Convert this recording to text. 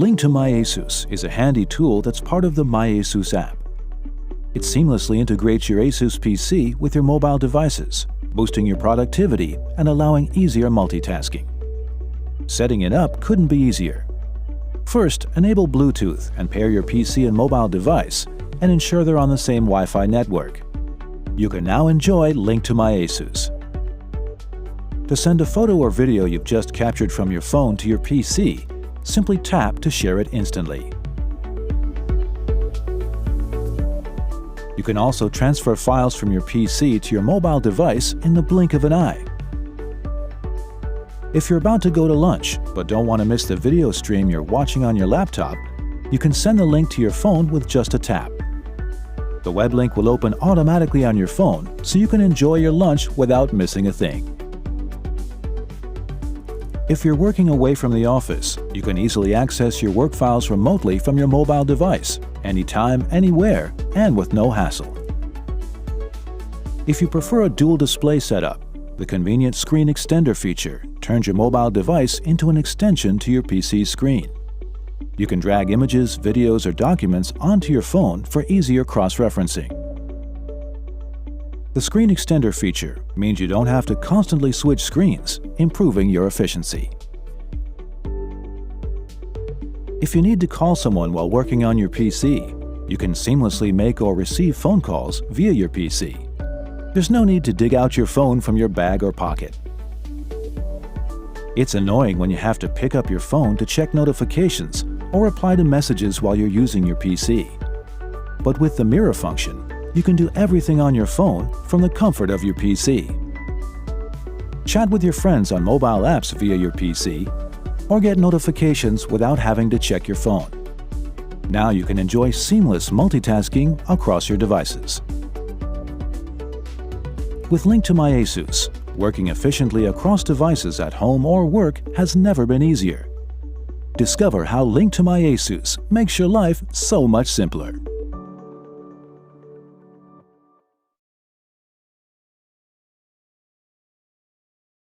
Link to My ASUS is a handy tool that's part of the My ASUS app. It seamlessly integrates your ASUS PC with your mobile devices, boosting your productivity and allowing easier multitasking. Setting it up couldn't be easier. First, enable Bluetooth and pair your PC and mobile device and ensure they're on the same Wi-Fi network. You can now enjoy Link to My ASUS. To send a photo or video you've just captured from your phone to your PC, simply tap to share it instantly. You can also transfer files from your PC to your mobile device in the blink of an eye. If you're about to go to lunch but don't want to miss the video stream you're watching on your laptop, you can send the link to your phone with just a tap. The web link will open automatically on your phone so you can enjoy your lunch without missing a thing. If you're working away from the office, you can easily access your work files remotely from your mobile device, anytime, anywhere, and with no hassle. If you prefer a dual display setup, the convenient Screen Extender feature turns your mobile device into an extension to your PC screen. You can drag images, videos, or documents onto your phone for easier cross-referencing. The Screen Extender feature means you don't have to constantly switch screens, improving your efficiency. If you need to call someone while working on your PC, you can seamlessly make or receive phone calls via your PC. There's no need to dig out your phone from your bag or pocket. It's annoying when you have to pick up your phone to check notifications or reply to messages while you're using your PC. But with the mirror function, you can do everything on your phone from the comfort of your PC. Chat with your friends on mobile apps via your PC, or get notifications without having to check your phone. Now you can enjoy seamless multitasking across your devices. With Link to My ASUS, working efficiently across devices at home or work has never been easier. Discover how Link to My ASUS makes your life so much simpler.